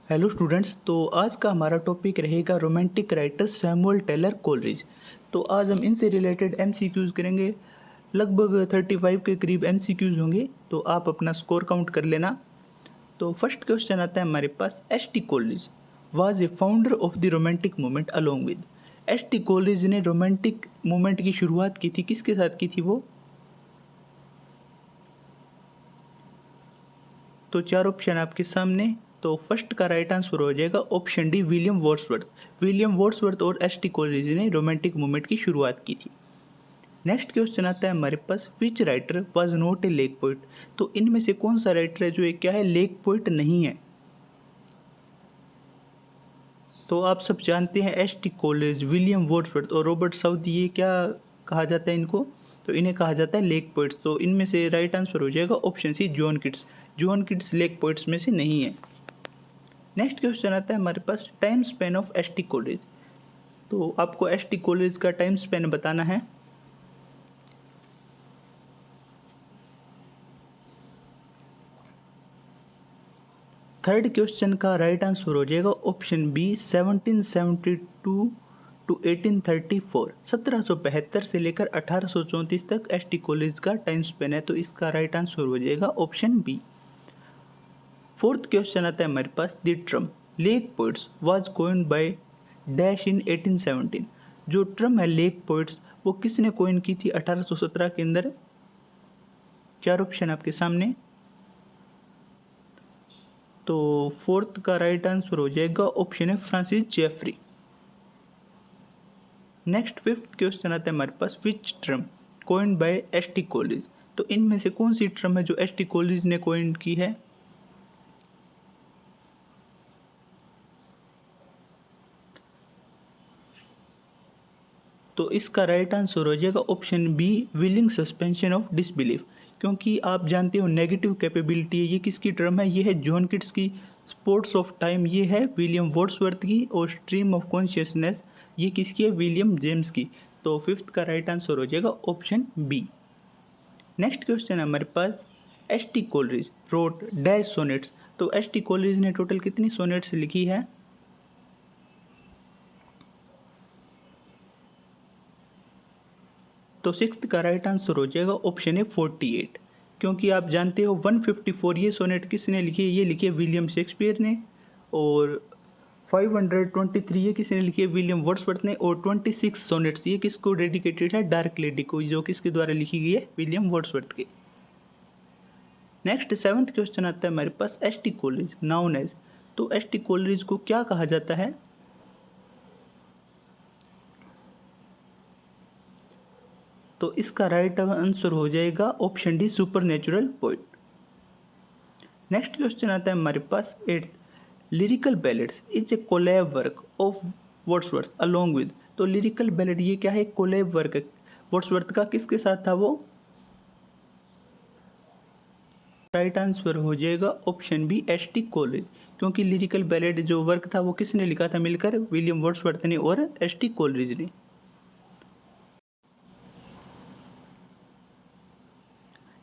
Hello students. तो आज का हमारा टॉपिक रहेगा romantic writer Samuel Taylor Coleridge. तो आज हम इनसे रिलेटेड एमसीक्यूज़ करेंगे। लगभग 35 के करीब एमसीक्यूज़ होंगे, तो आप अपना स्कोर काउंट कर लेना। तो फर्स्ट क्वेश्चन आता है हमारे पास, S T Coleridge was a founder of the romantic movement along with. S T Coleridge ने रोमांटिक मूवमेंट की शुरुआत की थी, किसके साथ की थी वो? तो चार ऑप्शन आपके सामने। तो फर्स्ट का राइट आंसर हो जाएगा option D, William Wordsworth. William Wordsworth और एस टी कोलरिज ने रोमांटिक मूवमेंट की शुरुआत की थी। नेक्स्ट क्वेश्चन आता है हमारे पास, which writer was not a lake poet. तो इनमें से कौन सा राइटर है जो एक क्या है, लेक पोइट नहीं है? तो आप सब जानते हैं S T Coleridge, William Wordsworth और रॉबर्ट साउदी, ये क्या कहा जाता है इनको? तो इन्हें कहा जाता है लेक पोइट्स। तो इनमें से राइट आंसर हो जाएगा option C, John Keats. John Keats lake poets में से नहीं है। नेक्स्ट क्वेश्चन आता है हमारे पास, time span of S T Coleridge. तो आपको एस टी कॉलेज का टाइम स्पेन बताना है। थर्ड क्वेश्चन का राइट आंसर हो जाएगा ऑप्शन बी, 1772 टू 1834। 1772 से लेकर 1834 तक एस टी कॉलेज का टाइम स्पेन है। तो इसका राइट आंसर हो जाएगा ऑप्शन बी। फोर्थ क्वेश्चन आता है हमारे पास, the term lake poets was coined by dash in 1817। जो ट्रम है लेक पोइट्स, वो किसने कॉइन की थी 1817 के अंदर? चार ऑप्शन आपके सामने। तो फोर्थ का राइट आंसर हो जाएगा ऑप्शन है Francis Jeffrey. Next fifth question आता है हमारे पास, which term coined by S T Coleridge. तो इनमें से कौन सी ट्रम है जो एस टी कॉलेज ने कॉइन की है? तो इसका राइट आंसर हो जाएगा option B, willing suspension of disbelief. क्योंकि आप जानते हो नेगेटिव कैपेबिलिटी है, ये किसकी टर्म है? ये है जॉन किट्स की। स्पोर्ट्स ऑफ टाइम ये है विलियम वर्ड्सवर्थ की। और स्ट्रीम ऑफ कॉन्शियसनेस ये किसकी है? विलियम जेम्स की। तो फिफ्थ का राइट आंसर हो जाएगा ऑप्शन बी। नेक्स्ट क्वेश्चन है हमारे पास, S T Coleridge wrote dash sonnets. तो एस टी कोलरिज ने टोटल कितनी सोनेट्स लिखी है? तो सिक्स्थ का राइट आंसर हो जाएगा ऑप्शन है 48। क्योंकि आप जानते हो 154 ये सोनेट किसने लिखी है? ये लिखी है विलियम शेक्सपियर ने। और 523 ये किसने लिखी है? विलियम वर्ड्सवर्थ ने। और 26 सोनेट्स ये किसको डेडिकेटेड है? डार्क लेडी को, जो किसके द्वारा लिखी गई है? विलियम वर्ड्सवर्थ के। नेक्स्ट सेवंथ क्वेश्चन आता है हमारे पास, S T Coleridge known as. तो एस टी कॉलेज को क्या कहा जाता है? तो इसका राइट आंसर हो जाएगा option D, supernatural poet. Next question आता है हमारे पास, eighth, lyrical ballads is a collab work of Wordsworth along with. तो लिरिकल बैलेड ये क्या है? कोलैब वर्क है वर्ड्सवर्थ का। किसके साथ था वो? राइट आंसर हो जाएगा option B, S T Coleridge. क्योंकि लिरिकल बैलेड जो वर्क था वो किसने लिखा था मिलकर? विलियम वर्ड्सवर्थ ने और एस टी कॉलेज ने।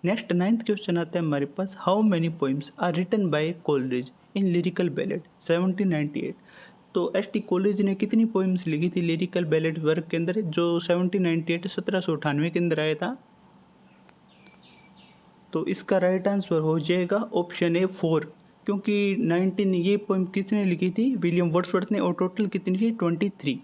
नेक्स्ट नाइन्थ क्वेश्चन आता है हमारे पास, how many poems are written by Coleridge in lyrical ballad 1798। तो एस टी कॉलेज ने कितनी पोइम्स लिखी थी लिरिकल बैलेड वर्क के अंदर, जो 1798 1798 के अंदर आया था? तो इसका राइट आंसर हो जाएगा ऑप्शन ए 4। क्योंकि 19 ये पोइम किसने लिखी थी? विलियम वर्ड्सवर्थ ने। और टोटल कितनी थी? 23।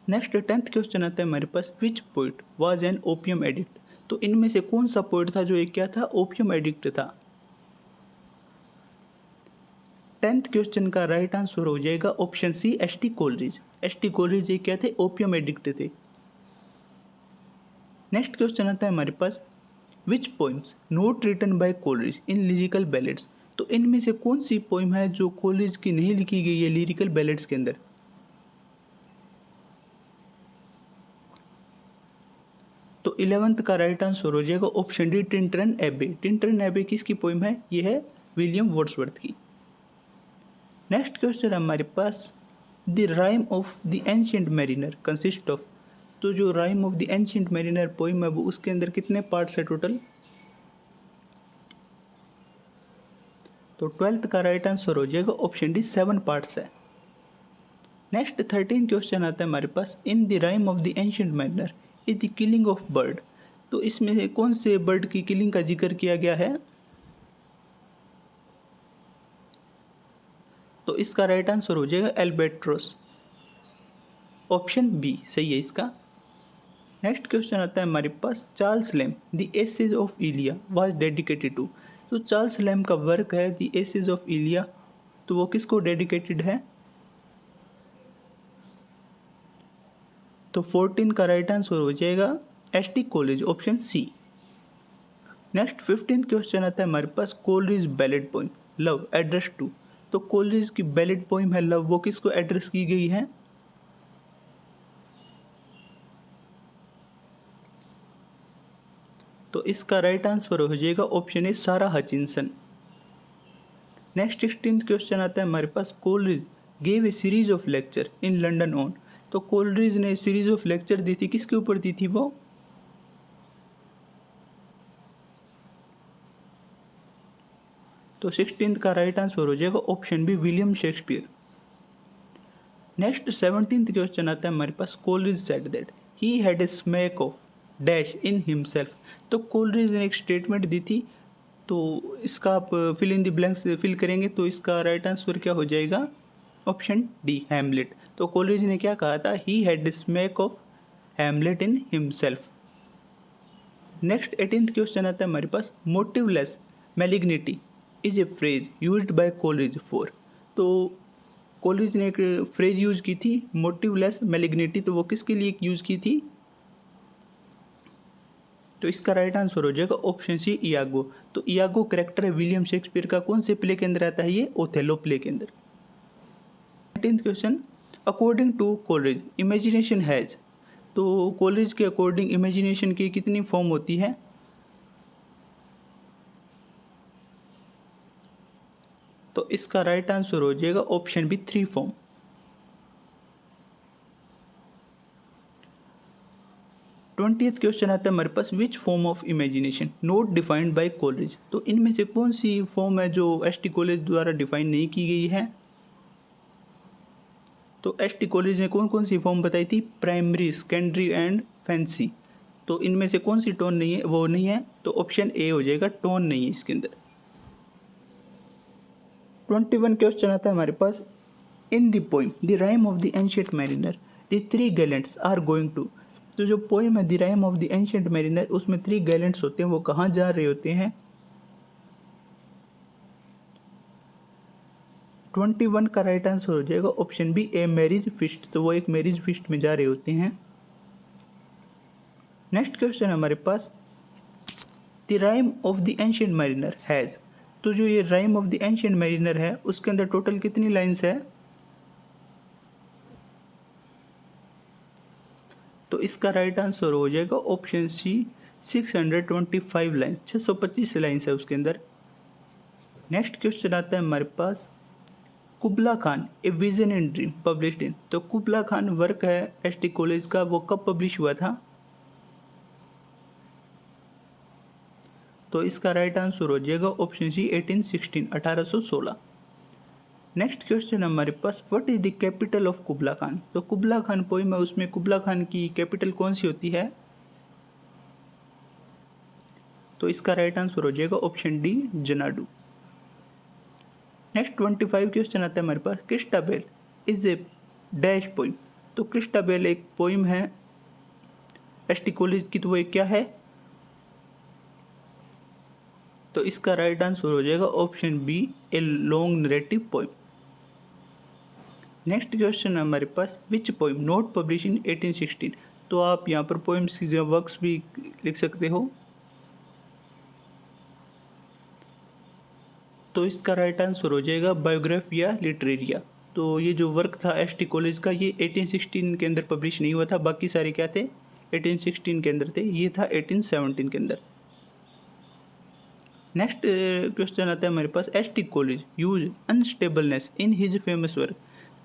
नेक्स्ट टेंथ क्वेश्चन आता है हमारे पास, which poet was an opium addict. तो इनमें से कौन सा पोइट था जो एक क्या था? ओपियम एडिक्ट था। टेंथ क्वेश्चन का राइट आंसर हो जाएगा option C, S T Coleridge. S T Coleridge ये क्या थे? ओपियम एडिक्ट थे। नेक्स्ट क्वेश्चन आता है हमारे पास, which poems not written by Coleridge in lyrical ballads. तो इनमें से कौन सी पोइम है जो कॉलेज की नहीं लिखी गई है लिरिकल बैलेड्स के अंदर? तो 11th का राइट आंसर हो जाएगा ऑप्शन डी, टिंटरन एबे। टिंटरन एबे किसकी पोइम है? ये है विलियम वर्ड्सवर्थ की। नेक्स्ट क्वेश्चन हमारे पास, the rhyme of the ancient mariner consist of. तो जो rime of the ancient mariner poem है वो उसके अंदर कितने पार्ट्स है टोटल? तो 12th का राइट आंसर हो जाएगा ऑप्शन डी 7 पार्ट्स है। नेक्स्ट 13 क्वेश्चन आता है हमारे पास, in the rhyme of the ancient Mariner is the killing of bird. तो इसमें से कौन से बर्ड की किलिंग का जिक्र किया गया है? तो इसका राइट आंसर हो जाएगा एल्बेट्रोस, ऑप्शन बी सही है इसका। नेक्स्ट क्वेश्चन आता है हमारे पास, Charles Lamb the Essays of Elia was dedicated to. तो चार्ल्स लैम का वर्क है द एसेज ऑफ इलिया, तो वो किसको डेडिकेटेड है? तो 14 का राइट आंसर हो जाएगा ST Coleridge, option C. Next 15 question आता है हमारे पास, Coleridge ballad poem love address to. तो कोलरिज की बैलेड पोइम है लव, वो किसको एड्रेस की गई है? तो इसका राइट आंसर हो जाएगा ऑप्शन ए सारा हचिंसन। नेक्स्ट 16th क्वेश्चन आता है हमारे पास, Coleridge gave a series of lecture in London on. तो कोलरिज ने सीरीज ऑफ लेक्चर दी थी, किसके ऊपर दी थी वो? तो 16th का राइट आंसर हो जाएगा option B William Shakespeare. Next 17th question आता है हमारे पास, Coleridge said that he had a smack of dash in himself. तो कोलरिज ने एक स्टेटमेंट दी थी, तो इसका आप fill in the blanks fill करेंगे, तो इसका राइट आंसर क्या हो जाएगा? Option D Hamlet. तो कोलरिज ने क्या कहा था? He had a smack of Hamlet in himself. Next 18th question आता है हमारे पास, motiveless malignity is a phrase used by Coleridge for. तो कोलरिज ने एक फ्रेज यूज की थी मोटिवलेस मैलिग्निटी, तो वो किसके लिए यूज की थी? तो इसका राइट आंसर हो जाएगा ऑप्शन सी इयागो। तो इयागो करेक्टर है विलियम शेक्सपियर का, कौन से प्ले के अंदर आता है ये? ओथेलो प्ले के अंदर। 19th question, according to Coleridge imagination has. तो कोलरिज के अकॉर्डिंग इमेजिनेशन की कितनी फॉर्म होती है? तो इसका राइट आंसर हो जाएगा option B 3 form. 20th question आता है हमारे पास, which form of imagination not defined by Coleridge. तो इनमें से कौन सी फॉर्म है जो एसटी कॉलेज द्वारा डिफाइन नहीं की गई है? तो एसटी कॉलेज ने कौन कौन सी फॉर्म बताई थी? Primary, secondary and fancy. तो इनमें से कौन सी टोन नहीं है, वो नहीं है? तो ऑप्शन ए हो जाएगा, टोन नहीं है इसके अंदर। 21 क्वेश्चन आता है हमारे पास, in the poem the rhyme of the ancient Mariner the 3 gallants are going to. तो जो पोइम है the rhyme of the ancient Mariner, उसमें 3 गैलेंट्स होते हैं, वो कहाँ जा रहे होते हैं? 21 का राइट आंसर हो जाएगा option B a marriage feast. तो वो एक मैरिज फिस्ट में जा रहे होते हैं। नेक्स्ट क्वेश्चन हमारे पास, the rhyme of the ancient Mariner has. तो जो ये Rime of the ancient Mariner है, उसके अंदर टोटल कितनी लाइन्स है? तो इसका राइट आंसर हो जाएगा ऑप्शन सी 625 लाइन्स, 625 लाइन्स है उसके अंदर। नेक्स्ट क्वेश्चन आता है हमारे पास, Kubla Khan a vision in dream published in. तो कुबला खान वर्क है एसटी कॉलेज का, वो कब पब्लिश हुआ था? तो इसका राइट आंसर हो जाएगा ऑप्शन सी 1816, 1816। नेक्स्ट क्वेश्चन हमारे पास, what is the capital of Kubla Khan. तो कुबला खान पोइम है, उसमें कुबला खान की कैपिटल कौन सी होती है? तो इसका राइट आंसर हो जाएगा option D Xanadu. Next 25 question आता है हमारे पास, Christabel is a dash poem. तो क्रिस्टाबेल एक पोइम है एसटी कॉलेज की, तो वो एक क्या है? तो इसका राइट आंसर हो जाएगा option B a long narrative poem. Next question हमारे पास, which poem not publish in 1816। तो आप यहाँ पर पोइम्स की वर्क्स भी लिख सकते हो। तो इसका राइट आंसर हो जाएगा बायोग्राफिया लिटरेरिया। तो ये जो वर्क था एसटी कॉलेज का, ये 1816 के अंदर पब्लिश नहीं हुआ था, बाकी सारे क्या थे? 1816 के अंदर थे, ये था 1817 के अंदर। नेक्स्ट क्वेश्चन आता है हमारे पास, ST Coleridge use unstableness in his famous work.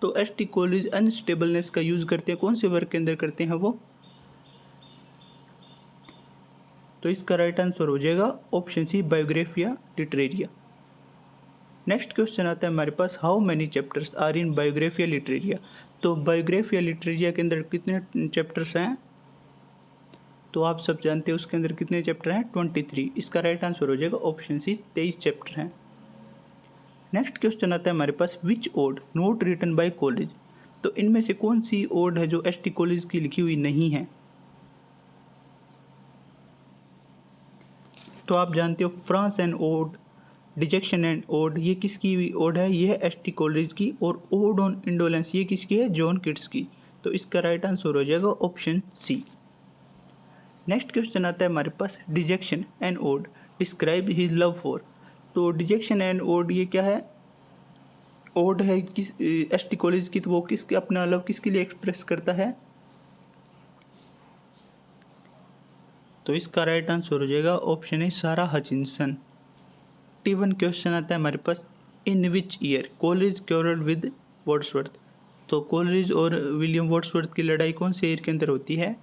तो एसटी कॉलेज अनस्टेबलनेस का यूज़ करते हैं, कौन से वर्क के अंदर करते हैं वो? तो इसका राइट आंसर हो जाएगा option C Biographia Literaria. Next question आता है हमारे पास, how many chapters are in Biographia Literaria. तो बायोग्राफिया लिटरेरिया के अंदर कितने चैप्टर्स हैं? तो आप सब जानते हैं उसके अंदर कितने चैप्टर हैं? 23। इसका राइट आंसर हो जाएगा ऑप्शन सी, 23 चैप्टर हैं। नेक्स्ट क्वेश्चन आता है हमारे पास, which ode not written by Coleridge. तो इनमें से कौन सी ओड है जो एसटी कॉलेज की लिखी हुई नहीं है? तो आप जानते हो France and ode, dejection and ode, ये किसकी ओड है? ये है एसटी कॉलेज की। और ओड ऑन इंडोलेंस ये किसकी है? जॉन किट्स की। तो इसका राइट आंसर हो जाएगा ऑप्शन सी। नेक्स्ट क्वेश्चन आता है हमारे पास, dejection and ode describe his love for. तो डिजेक्शन एंड ओड ये क्या है? ओड है किस एसटी कॉलेज की, तो वो किसके अपना लव किसके लिए एक्सप्रेस करता है? तो इसका राइट आंसर हो जाएगा ऑप्शन है सारा हचिंसन। 21 क्वेश्चन आता है हमारे पास, in which year Coleridge quarrelled with Wordsworth. तो कोलरिज और विलियम वर्ड्सवर्थ की लड़ाई कौन से ईयर के अंदर होती है?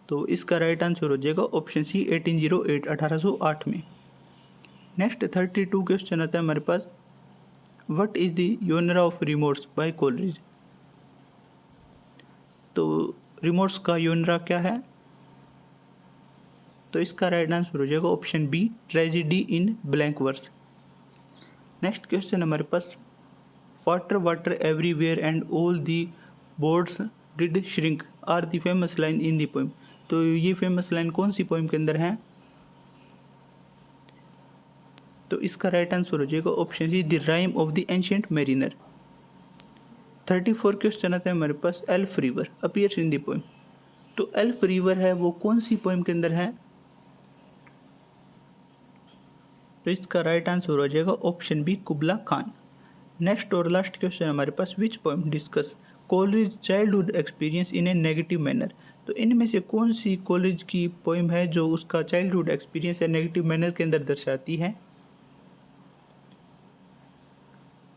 तो इसका राइट आंसर हो जाएगा ऑप्शन सी, 1808, 1808 में। नेक्स्ट 32 क्वेश्चन आता है हमारे पास, what is the genre of Remorse by Coleridge. तो रिमोर्स का योनरा क्या है? तो इसका राइट आंसर हो जाएगा option B, tragedy in blank verse. Next question हमारे पास, water water everywhere and all the boards did shrink are the famous line in the poem. तो ये फेमस लाइन कौन सी पोइम के अंदर है? तो इसका राइट आंसर हो जाएगा option C, the rhyme of the ancient Mariner. 34 question आता है हमारे पास, Alph river appears in the poem. तो एल्फ रिवर है वो कौन सी पोइम के अंदर है? तो इसका राइट आंसर हो जाएगा option B, Kubla Khan. Next और लास्ट क्वेश्चन हमारे पास, which poem discuss Coleridge childhood experience in a negative manner. तो इनमें से कौन सी कॉलेज की पोइम है जो उसका चाइल्डहुड एक्सपीरियंस या नेगेटिव मैनर के अंदर दर्शाती है?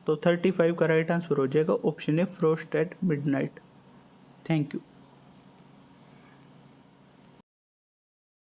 तो 35 का राइट आंसर हो जाएगा option A, frost at midnight. Thank you.